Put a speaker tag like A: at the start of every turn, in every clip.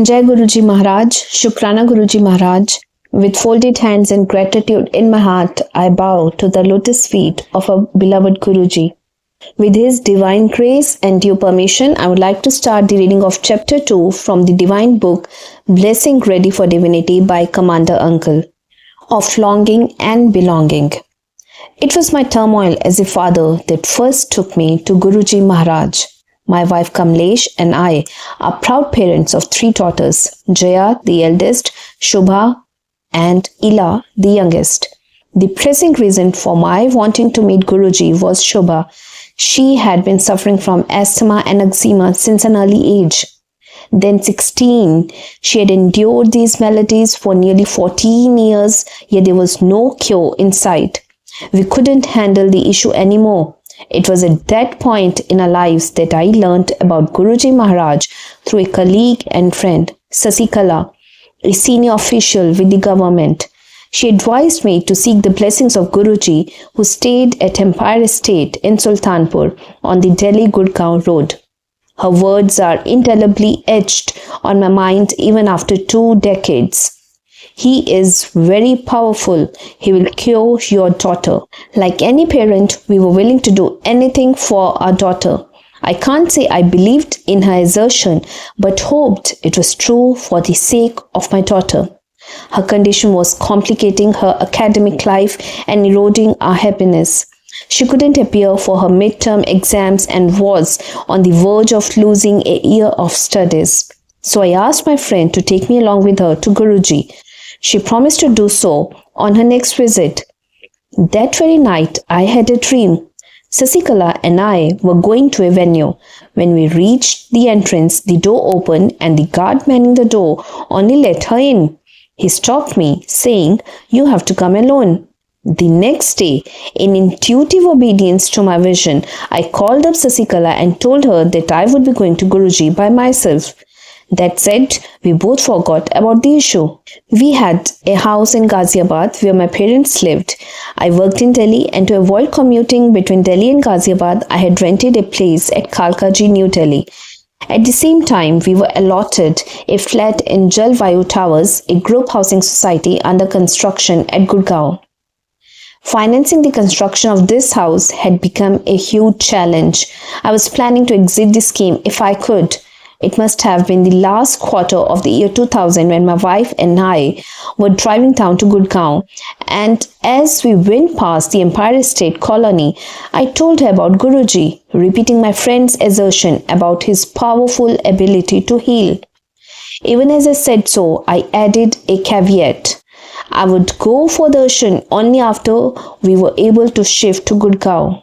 A: Jai Guruji Maharaj, Shukrana Guruji Maharaj. With folded hands and gratitude in my heart, I bow to the lotus feet of our beloved Guruji. With his divine grace and due permission, I would like to start the reading of chapter 2 from the divine book Blessing Ready for Divinity by Commander Uncle of Longing and Belonging. It was my turmoil as a father that first took me to Guruji Maharaj. My wife Kamlesh and I are proud parents of 3 daughters, Jaya, the eldest, Shubha, and Ila, the youngest. The pressing reason for my wanting to meet Guruji was Shubha. She had been suffering from asthma and eczema since an early age. Then 16, she had endured these maladies for nearly 14 years, yet there was no cure in sight. We couldn't handle the issue anymore. It was at that point in our lives that I learnt about Guruji Maharaj through a colleague and friend, Sasikala, a senior official with the government. She advised me to seek the blessings of Guruji, who stayed at Empire Estate in Sultanpur on the Delhi-Gurgaon road. Her words are indelibly etched on my mind even after 2 decades. He is very powerful. He will cure your daughter. Like any parent, we were willing to do anything for our daughter. I can't say I believed in her assertion, but hoped it was true for the sake of my daughter. Her condition was complicating her academic life and eroding our happiness. She couldn't appear for her midterm exams and was on the verge of losing a year of studies. So I asked my friend to take me along with her to Guruji. She promised to do so on her next visit. That very night, I had a dream. Sasikala and I were going to a venue. When we reached the entrance, the door opened and the guard manning the door only let her in. He stopped me, saying, "You have to come alone." The next day, in intuitive obedience to my vision, I called up Sasikala and told her that I would be going to Guruji by myself. That said, we both forgot about the issue. We had a house in Ghaziabad where my parents lived. I worked in Delhi, and to avoid commuting between Delhi and Ghaziabad, I had rented a place at Kalkaji, New Delhi. At the same time, we were allotted a flat in Jalvayu Towers, a group housing society under construction at Gurgaon. Financing the construction of this house had become a huge challenge. I was planning to exit the scheme if I could. It must have been the last quarter of the year 2000 when my wife and I were driving down to Gurgaon, and as we went past the Empire State Colony, I told her about Guruji, repeating my friend's assertion about his powerful ability to heal. Even as I said so, I added a caveat. I would go for darshan only after we were able to shift to Gurgaon.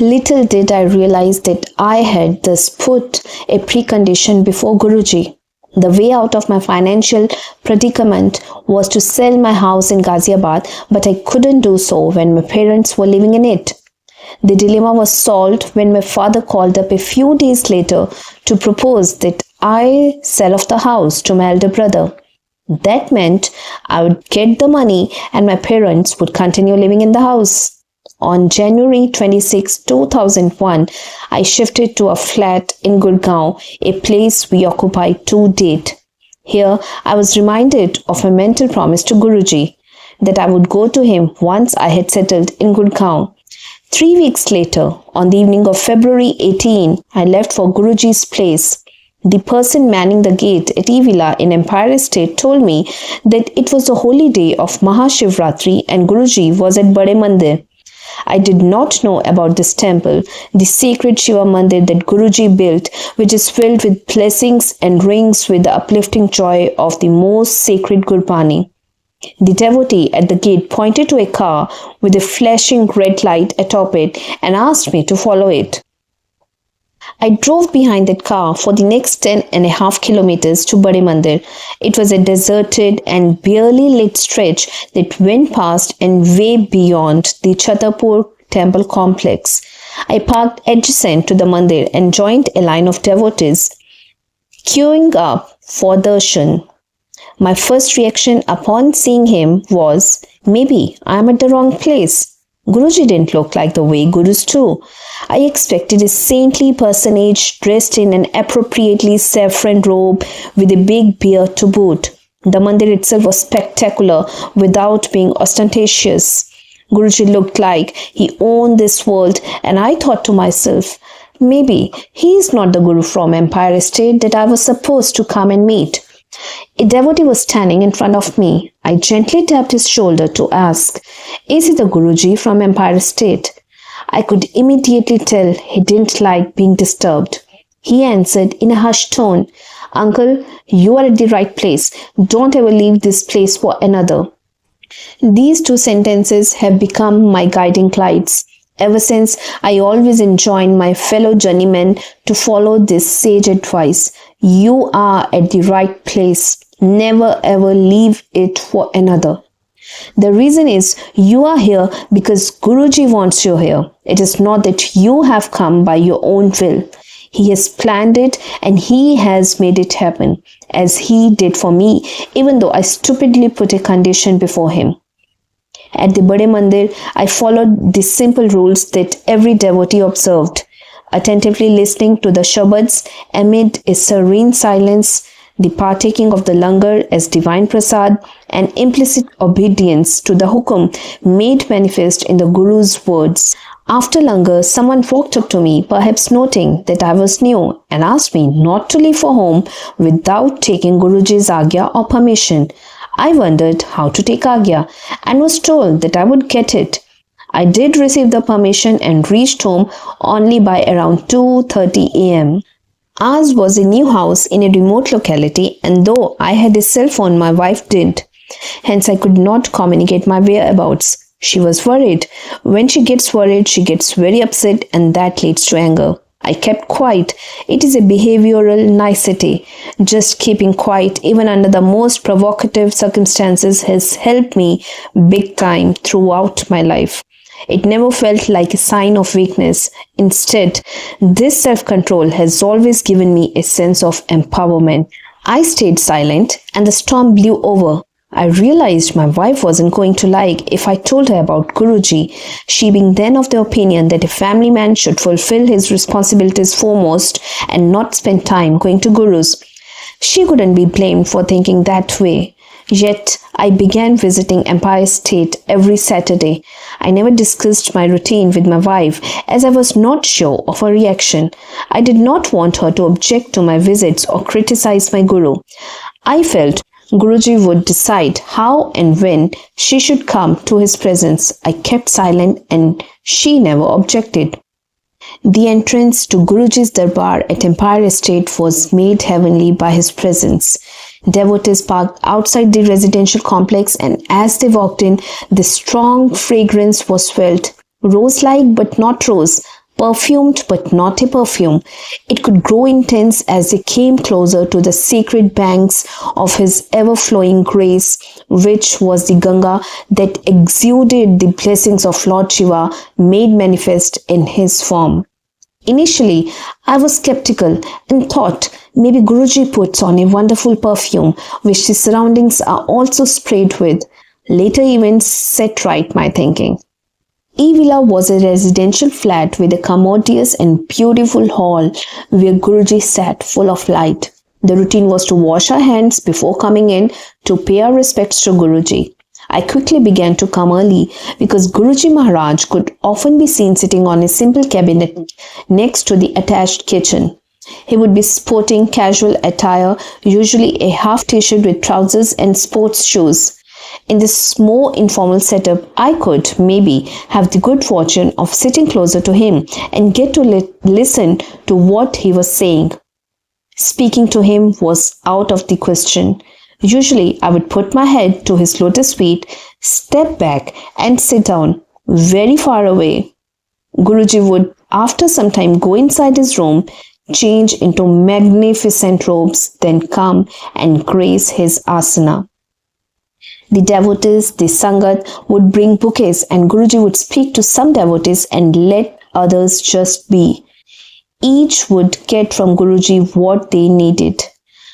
A: Little did I realize that I had thus put a precondition before Guruji. The way out of my financial predicament was to sell my house in Ghaziabad, but I couldn't do so when my parents were living in it. The dilemma was solved when my father called up a few days later to propose that I sell off the house to my elder brother. That meant I would get the money and my parents would continue living in the house. On January 26, 2001, I shifted to a flat in Gurgaon, a place we occupied to date. Here, I was reminded of my mental promise to Guruji that I would go to him once I had settled in Gurgaon. 3 weeks later, on the evening of February 18, I left for Guruji's place. The person manning the gate at E-Villa in Empire Estate told me that it was the holy day of Mahashivratri and Guruji was at Bade Mandir. I did not know about this temple, the sacred Shiva Mandir that Guruji built, which is filled with blessings and rings with the uplifting joy of the most sacred Gurbani. The devotee at the gate pointed to a car with a flashing red light atop it and asked me to follow it. I drove behind that car for the next 10.5 kilometers to Bade Mandir. It was a deserted and barely lit stretch that went past and way beyond the Chhatarpur temple complex. I parked adjacent to the mandir and joined a line of devotees queuing up for darshan. My first reaction upon seeing him was, maybe I am at the wrong place. Guruji didn't look like the way gurus do. I expected a saintly personage dressed in an appropriately saffron robe with a big beard to boot. The mandir itself was spectacular without being ostentatious. Guruji looked like he owned this world, and I thought to myself, maybe he is not the guru from Empire State that I was supposed to come and meet. A devotee was standing in front of me. I gently tapped his shoulder to ask, "Is he the Guruji from Empire State?" I could immediately tell he didn't like being disturbed. He answered in a hushed tone, "Uncle, you are at the right place. Don't ever leave this place for another." These two sentences have become my guiding lights. Ever since, I always enjoined my fellow journeymen to follow this sage advice. You are at the right place. Never ever leave it for another. The reason is you are here because Guruji wants you here. It is not that you have come by your own will. He has planned it and he has made it happen, as he did for me, even though I stupidly put a condition before him. At the Bade Mandir, I followed the simple rules that every devotee observed, attentively listening to the shabads amid a serene silence, the partaking of the langar as divine prasad, and implicit obedience to the hukum made manifest in the Guru's words. After langar, someone walked up to me, perhaps noting that I was new, and asked me not to leave for home without taking Guruji's agya or permission. I wondered how to take agya and was told that I would get it. I did receive the permission and reached home only by around 2:30 a.m. Ours was a new house in a remote locality, and though I had a cell phone, my wife didn't. Hence, I could not communicate my whereabouts. She was worried. When she gets worried, she gets very upset, and that leads to anger. I kept quiet. It is a behavioral nicety. Just keeping quiet, even under the most provocative circumstances, has helped me big time throughout my life. It never felt like a sign of weakness. Instead, this self-control has always given me a sense of empowerment. I stayed silent and the storm blew over. I realized my wife wasn't going to like if I told her about Guruji, she being then of the opinion that a family man should fulfill his responsibilities foremost and not spend time going to gurus. She couldn't be blamed for thinking that way. Yet, I began visiting Empire State every Saturday. I never discussed my routine with my wife as I was not sure of her reaction. I did not want her to object to my visits or criticize my guru. I felt Guruji would decide how and when she should come to his presence. I kept silent and she never objected. The entrance to Guruji's darbar at Empire Estate was made heavenly by his presence. Devotees parked outside the residential complex, and as they walked in, the strong fragrance was felt. Rose-like but not rose, perfumed but not a perfume. It could grow intense as they came closer to the sacred banks of his ever-flowing grace, which was the Ganga that exuded the blessings of Lord Shiva made manifest in his form. Initially, I was skeptical and thought maybe Guruji puts on a wonderful perfume which the surroundings are also sprayed with. Later events set right my thinking. E-Villa was a residential flat with a commodious and beautiful hall where Guruji sat full of light. The routine was to wash our hands before coming in to pay our respects to Guruji. I quickly began to come early because Guruji Maharaj could often be seen sitting on a simple cabinet next to the attached kitchen. He would be sporting casual attire, usually a half t-shirt with trousers and sports shoes. In this more informal setup, I could maybe have the good fortune of sitting closer to him and get to listen to what he was saying. Speaking to him was out of the question. Usually, I would put my head to his lotus feet, step back and sit down very far away. Guruji would, after some time, go inside his room, change into magnificent robes, then come and grace his asana. The devotees, the sangat, would bring bouquets and Guruji would speak to some devotees and let others just be. Each would get from Guruji what they needed.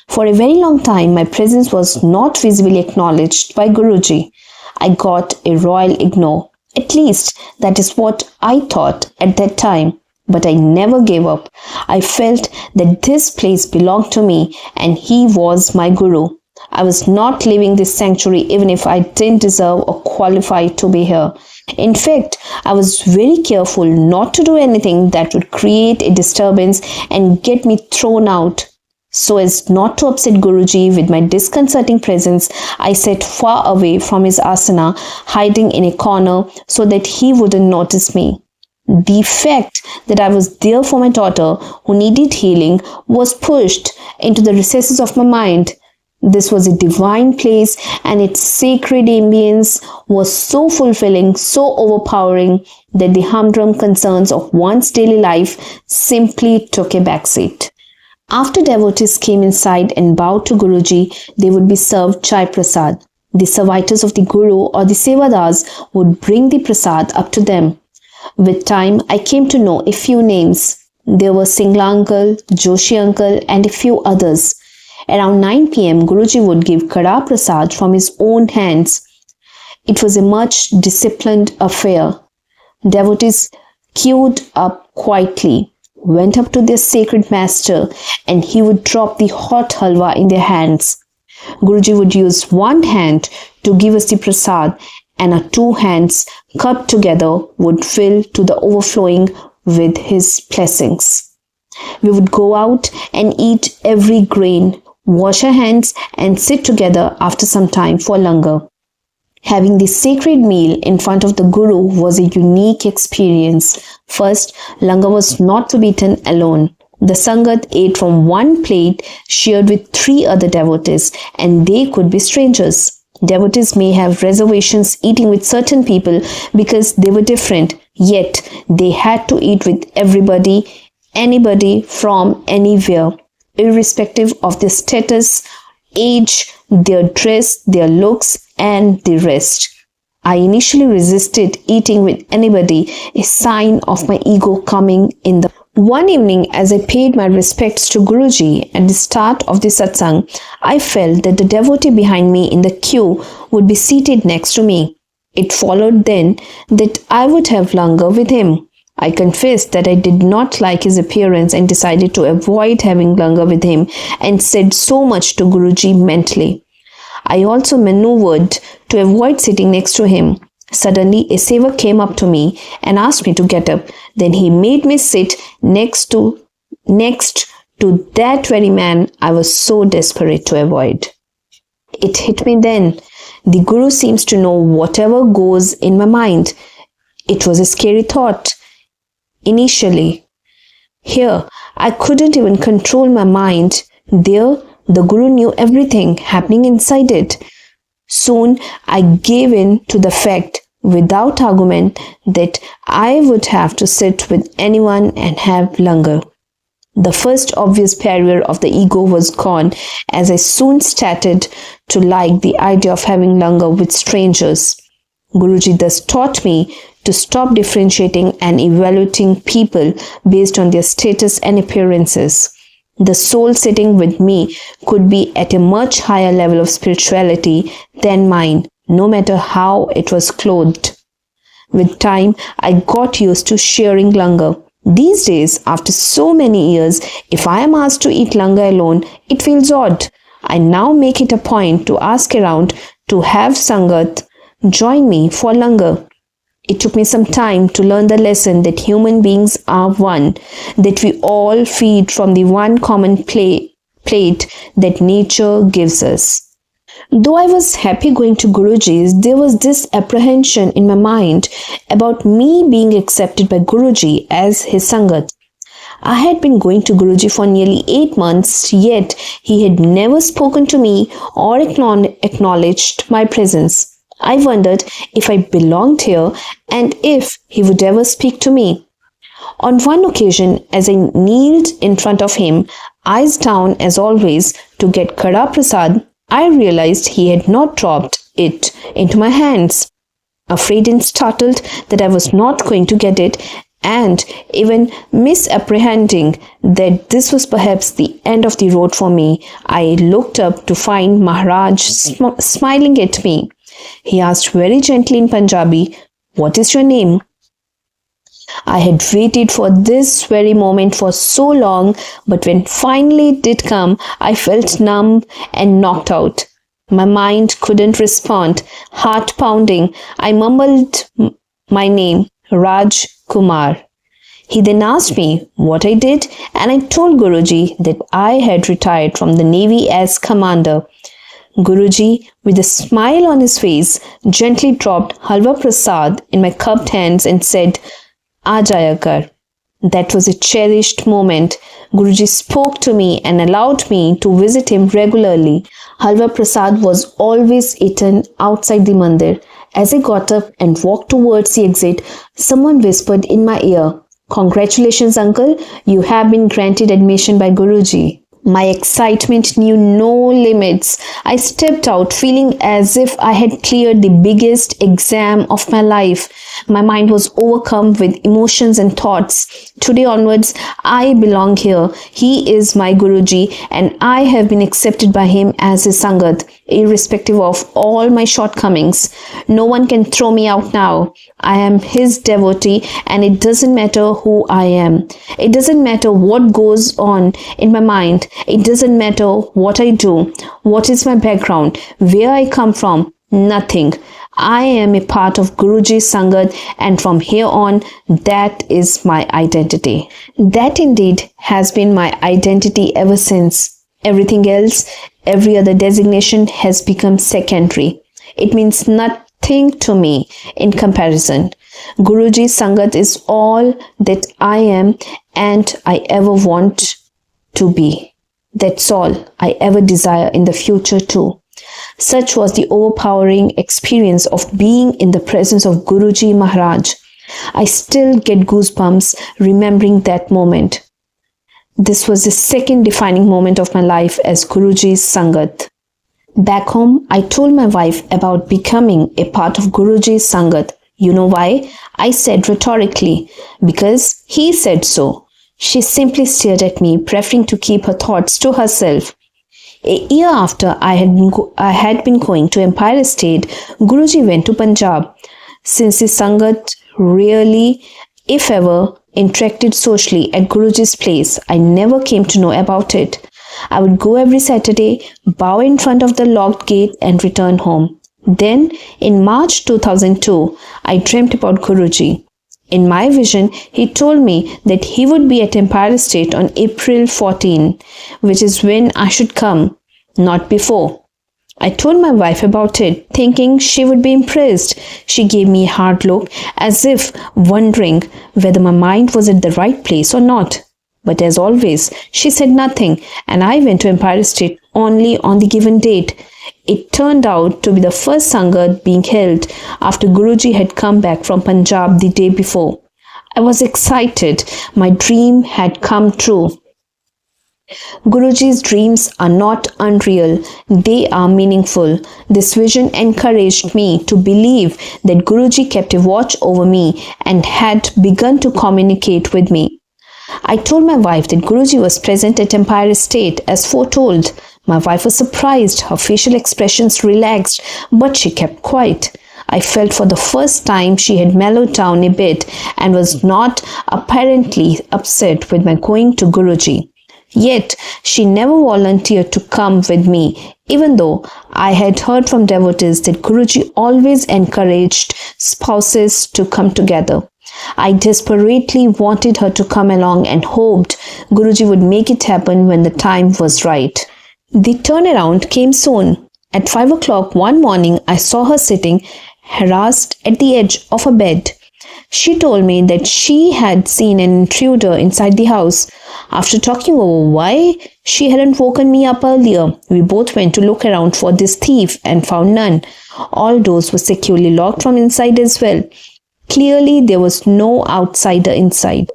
A: For a very long time, my presence was not visibly acknowledged by Guruji. I got a royal ignore. At least that is what I thought at that time. But I never gave up. I felt that this place belonged to me and he was my guru. I was not leaving this sanctuary even if I didn't deserve or qualify to be here. In fact, I was very careful not to do anything that would create a disturbance and get me thrown out. So as not to upset Guruji with my disconcerting presence, I sat far away from his asana, hiding in a corner so that he wouldn't notice me. The fact that I was there for my daughter who needed healing was pushed into the recesses of my mind. This was a divine place and its sacred ambience was so fulfilling, so overpowering that the humdrum concerns of one's daily life simply took a backseat. After devotees came inside and bowed to Guruji, they would be served chai prasad. The servitors of the Guru or the Sevadars would bring the prasad up to them. With time, I came to know a few names. There were Singla uncle, Joshi uncle and a few others. Around 9 p.m., Guruji would give Kada Prasad from his own hands. It was a much disciplined affair. Devotees queued up quietly, went up to their sacred master, and he would drop the hot halwa in their hands. Guruji would use one hand to give us the prasad, and our two hands cupped together would fill to the overflowing with his blessings. We would go out and eat every grain, wash our hands and sit together after some time for langar. Having the sacred meal in front of the Guru was a unique experience. First, langar was not to be eaten alone. The Sangat ate from one plate shared with 3 other devotees, and they could be strangers. Devotees may have reservations eating with certain people because they were different, yet they had to eat with everybody, anybody from anywhere, irrespective of their status, age, their dress, their looks, and the rest. I initially resisted eating with anybody, a sign of my ego coming in. One evening, as I paid my respects to Guruji at the start of the satsang, I felt that the devotee behind me in the queue would be seated next to me. It followed then that I would have langar with him. I confessed that I did not like his appearance and decided to avoid having langar with him and said so much to Guruji mentally. I also maneuvered to avoid sitting next to him. Suddenly, a sevak came up to me and asked me to get up. Then he made me sit next to that very man I was so desperate to avoid. It hit me then. The Guru seems to know whatever goes in my mind. It was a scary thought. Initially, here, I couldn't even control my mind. There, the Guru knew everything happening inside it. Soon, I gave in to the fact, without argument, that I would have to sit with anyone and have langar. The first obvious barrier of the ego was gone, as I soon started to like the idea of having langar with strangers. Guruji thus taught me to stop differentiating and evaluating people based on their status and appearances. The soul sitting with me could be at a much higher level of spirituality than mine, no matter how it was clothed. With time, I got used to sharing langar. These days, after so many years, if I am asked to eat langar alone, it feels odd. I now make it a point to ask around to have Sangat join me for langar. It took me some time to learn the lesson that human beings are one, that we all feed from the one common plate that nature gives us. Though I was happy going to Guruji's, there was this apprehension in my mind about me being accepted by Guruji as his Sangat. I had been going to Guruji for nearly 8 months, yet he had never spoken to me or acknowledged my presence. I wondered if I belonged here and if he would ever speak to me. On one occasion, as I kneeled in front of him, eyes down as always, to get Kada Prasad, I realized he had not dropped it into my hands. Afraid and startled that I was not going to get it, and even misapprehending that this was perhaps the end of the road for me, I looked up to find Maharaj smiling at me. He asked very gently in Punjabi, What is your name? I had waited for this very moment for so long, but when finally it did come, I felt numb and knocked out. My mind couldn't respond. Heart pounding, I mumbled my name, Raj Kumar. He then asked me what I did, and I told Guruji that I had retired from the Navy as commander. Guruji, with a smile on his face, gently dropped halwa prasad in my cupped hands and said, "Aa jaya kar." That was a cherished moment. Guruji spoke to me and allowed me to visit him regularly. Halwa prasad was always eaten outside the mandir. As I got up and walked towards the exit, someone whispered in my ear, "Congratulations, uncle, you have been granted admission by Guruji." My excitement knew no limits. I stepped out feeling as if I had cleared the biggest exam of my life. My mind was overcome with emotions and thoughts. Today onwards, I belong here. He is my Guruji and I have been accepted by him as his Sangat, irrespective of all my shortcomings. No one can throw me out now. I am his devotee and it doesn't matter who I am. It doesn't matter what goes on in my mind. It doesn't matter what I do, what is my background, where I come from, nothing. I am a part of Guruji's Sangat and from here on, that is my identity. That indeed has been my identity ever since. Everything else, every other designation has become secondary. It means nothing to me in comparison. Guruji's Sangat is all that I am and I ever want to be. That's all I ever desire in the future too. Such was the overpowering experience of being in the presence of Guruji Maharaj. I still get goosebumps remembering that moment. This was the second defining moment of my life as Guruji's Sangat. Back home, I told my wife about becoming a part of Guruji's Sangat. You know why? I said rhetorically, because he said so. She simply stared at me, preferring to keep her thoughts to herself. A year after I had been going to Empire State, Guruji went to Punjab. Since the Sangat rarely, if ever, interacted socially at Guruji's place, I never came to know about it. I would go every Saturday, bow in front of the locked gate and return home. Then, in March 2002, I dreamt about Guruji. In my vision, he told me that he would be at Empire State on April 14, which is when I should come, not before. I told my wife about it, thinking she would be impressed. She gave me a hard look, as if wondering whether my mind was at the right place or not. But as always, she said nothing, and I went to Empire State only on the given date. It turned out to be the first Sangat being held after Guruji had come back from Punjab the day before. I was excited. My dream had come true. Guruji's dreams are not unreal. They are meaningful. This vision encouraged me to believe that Guruji kept a watch over me and had begun to communicate with me. I told my wife that Guruji was present at Empire State as foretold. My wife was surprised, her facial expressions relaxed, but she kept quiet. I felt for the first time she had mellowed down a bit and was not apparently upset with my going to Guruji. Yet, she never volunteered to come with me, even though I had heard from devotees that Guruji always encouraged spouses to come together. I desperately wanted her to come along and hoped Guruji would make it happen when the time was right. The turnaround came soon. At 5 o'clock one morning, I saw her sitting, harassed at the edge of her bed. She told me that she had seen an intruder inside the house. After talking over why she hadn't woken me up earlier, we both went to look around for this thief and found none. All doors were securely locked from inside as well. Clearly, there was no outsider inside.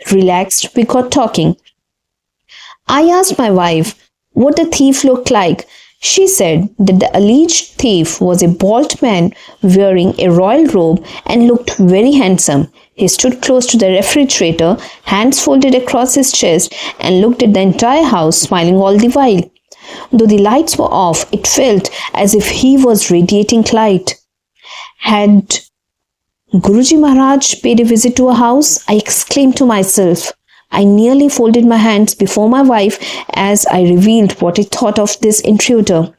A: Relaxed, we got talking. I asked my wife what the thief looked like. She said that the alleged thief was a bald man wearing a royal robe and looked very handsome. He stood close to the refrigerator, hands folded across his chest, and looked at the entire house, smiling all the while. Though the lights were off, it felt as if he was radiating light. Had Guruji Maharaj paid a visit to our house, I exclaimed to myself. I nearly folded my hands before my wife as I revealed what I thought of this intruder.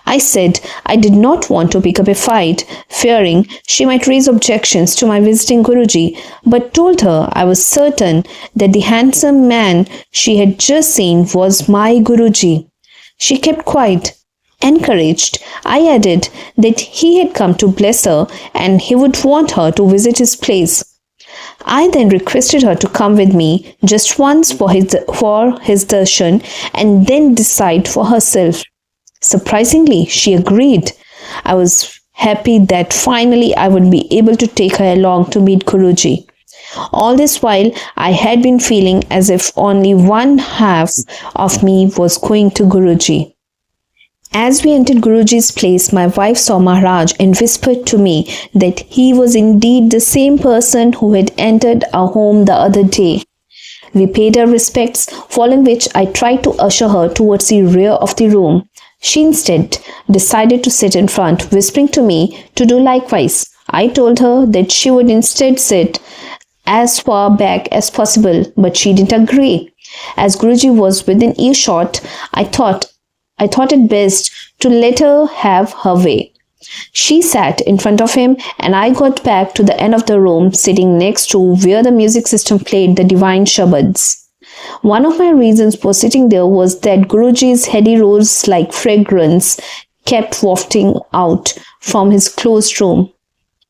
A: I said I did not want to pick up a fight, fearing she might raise objections to my visiting Guruji, but told her I was certain that the handsome man she had just seen was my Guruji. She kept quiet. Encouraged, I added that he had come to bless her and he would want her to visit his place. I then requested her to come with me just once for his darshan and then decide for herself. Surprisingly, she agreed. I was happy that finally I would be able to take her along to meet Guruji. All this while, I had been feeling as if only one half of me was going to Guruji. As we entered Guruji's place, my wife saw Maharaj and whispered to me that he was indeed the same person who had entered our home the other day. We paid our respects, following which I tried to usher her towards the rear of the room. She instead decided to sit in front, whispering to me to do likewise. I told her that she would instead sit as far back as possible, but she didn't agree. As Guruji was within earshot, I thought it best to let her have her way. She sat in front of him and I got back to the end of the room, sitting next to where the music system played the divine shabads. One of my reasons for sitting there was that Guruji's heady rose-like fragrance kept wafting out from his closed room.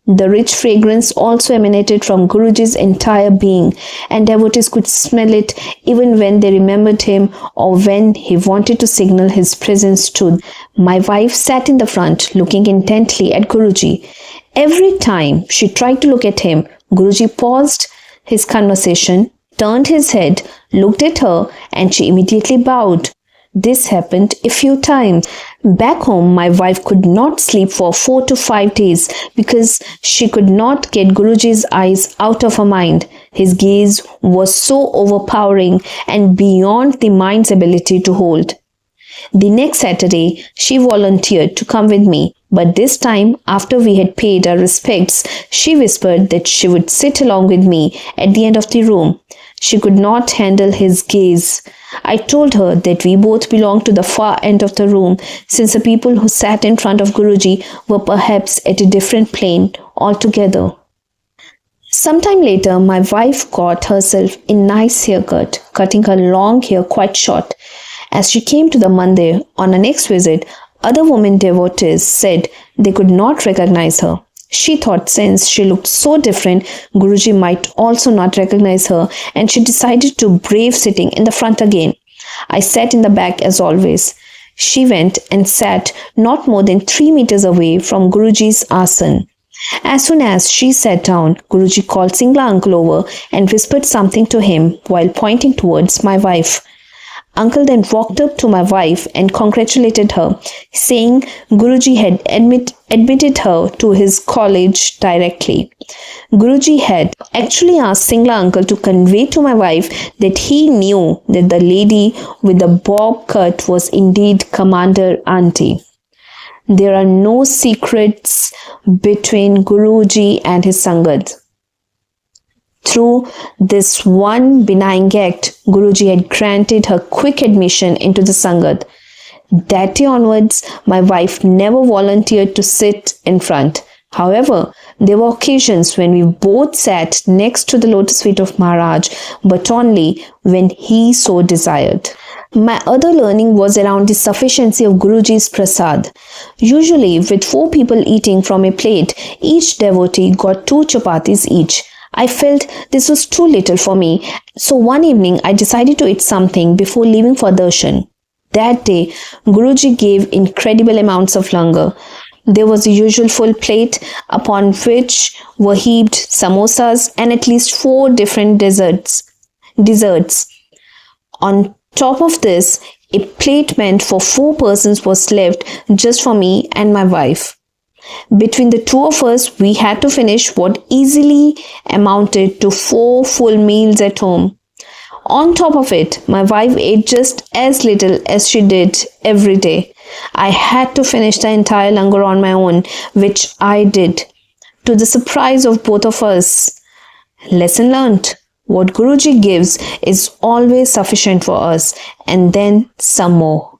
A: The rich fragrance also emanated from Guruji's entire being, and devotees could smell it even when they remembered him or when he wanted to signal his presence to them. My wife sat in the front, looking intently at Guruji. Every time she tried to look at him, Guruji paused his conversation, turned his head, looked at her, and she immediately bowed. This happened a few times. Back home, my wife could not sleep for 4 to 5 days because she could not get Guruji's eyes out of her mind. His gaze was so overpowering and beyond the mind's ability to hold. The next Saturday, she volunteered to come with me, but this time, after we had paid our respects, she whispered that she would sit along with me at the end of the room. She could not handle his gaze. I told her that we both belonged to the far end of the room, since the people who sat in front of Guruji were perhaps at a different plane altogether. Sometime later, my wife got herself a nice haircut, cutting her long hair quite short. As she came to the mandir on her next visit, other women devotees said they could not recognize her. She thought since she looked so different, Guruji might also not recognize her, and she decided to brave sitting in the front again. I sat in the back as always. She went and sat not more than 3 meters away from Guruji's asana. As soon as she sat down, Guruji called Singla uncle over and whispered something to him while pointing towards my wife. Uncle then walked up to my wife and congratulated her, saying Guruji had admitted her to his college directly. Guruji had actually asked Singla uncle to convey to my wife that he knew that the lady with the bob cut was indeed Commander Auntie. There are no secrets between Guruji and his Sangat. Through this one benign act, Guruji had granted her quick admission into the Sangat. That day onwards, my wife never volunteered to sit in front. However, there were occasions when we both sat next to the lotus feet of Maharaj, but only when he so desired. My other learning was around the sufficiency of Guruji's prasad. Usually, with 4 people eating from a plate, each devotee got 2 chapatis each. I felt this was too little for me, so one evening I decided to eat something before leaving for darshan. That day, Guruji gave incredible amounts of langar. There was the usual full plate upon which were heaped samosas and at least 4 different desserts. On top of this, a plate meant for 4 persons was left just for me and my wife. Between the 2 of us, we had to finish what easily amounted to 4 full meals at home. On top of it, my wife ate just as little as she did every day. I had to finish the entire langar on my own, which I did. to the surprise of both of us. Lesson learned. What Guruji gives is always sufficient for us, and then some more.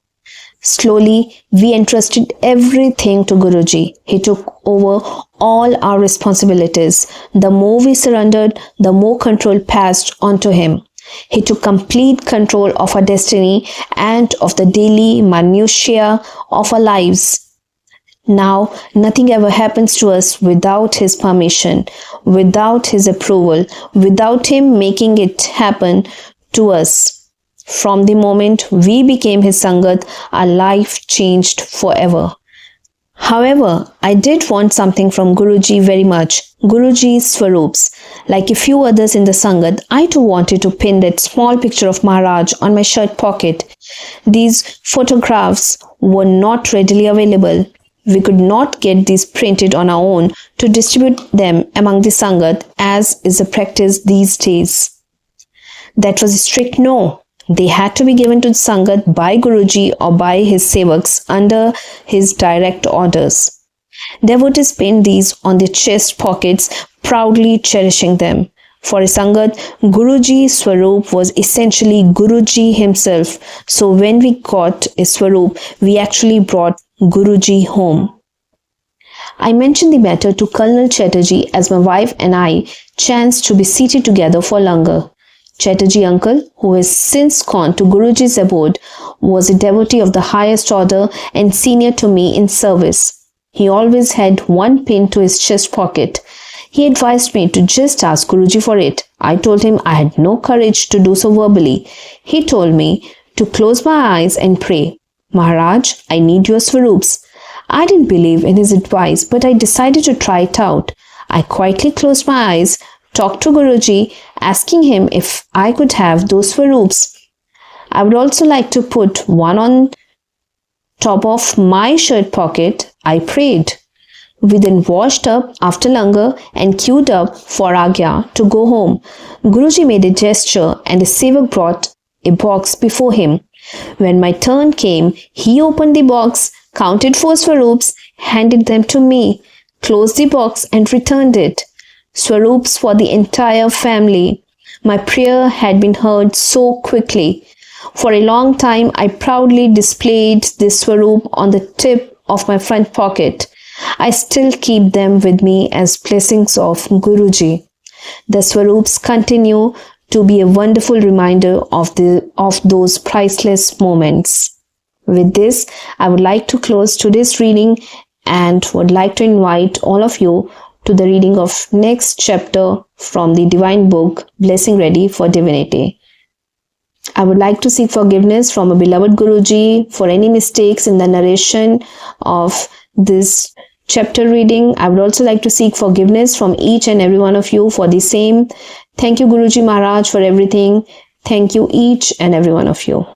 A: Slowly, we entrusted everything to Guruji. He took over all our responsibilities. The more we surrendered, the more control passed on to him. He took complete control of our destiny and of the daily minutiae of our lives. Now, nothing ever happens to us without his permission, without his approval, without him making it happen to us. From the moment we became his Sangat, our life changed forever. However, I did want something from Guruji very much, Guruji's Swarups. Like a few others in the Sangat, I too wanted to pin that small picture of Maharaj on my shirt pocket. These photographs were not readily available. We could not get these printed on our own to distribute them among the Sangat, as is the practice these days. That was a strict no. They had to be given to the Sangat by Guruji or by his sevaks under his direct orders. Devotees pinned these on their chest pockets, proudly cherishing them. For a Sangat, Guruji Swarup was essentially Guruji himself. So when we got a Swarup, we actually brought Guruji home. I mentioned the matter to Colonel Chatterjee as my wife and I chanced to be seated together for langar. Chatterjee uncle, who has since gone to Guruji's abode, was a devotee of the highest order and senior to me in service. He always had one pin to his chest pocket. He advised me to just ask Guruji for it. I told him I had no courage to do so verbally. He told me to close my eyes and pray. Maharaj, I need your swarups. I didn't believe in his advice, but I decided to try it out. I quietly closed my eyes, talked to Guruji, asking him if I could have those swarups. I would also like to put one on top of my shirt pocket. I prayed. We then washed up after langar and queued up for Agya to go home. Guruji made a gesture and a sevak brought a box before him. When my turn came, he opened the box, counted 4 swarups, handed them to me, closed the box and returned it. Swarups for the entire family. My prayer had been heard so quickly. For a long time, I proudly displayed this swarup on the tip of my front pocket. I still keep them with me as blessings of Guruji. The swarups continue to be a wonderful reminder of those priceless moments. With this, I would like to close today's reading and would like to invite all of you to the reading of next chapter from the divine book, Blessing Ready for Divinity. I would like to seek forgiveness from a beloved Guruji for any mistakes in the narration of this chapter reading. I would also like to seek forgiveness from each and every one of you for the same. Thank you, Guruji Maharaj, for everything. Thank you, each and every one of you.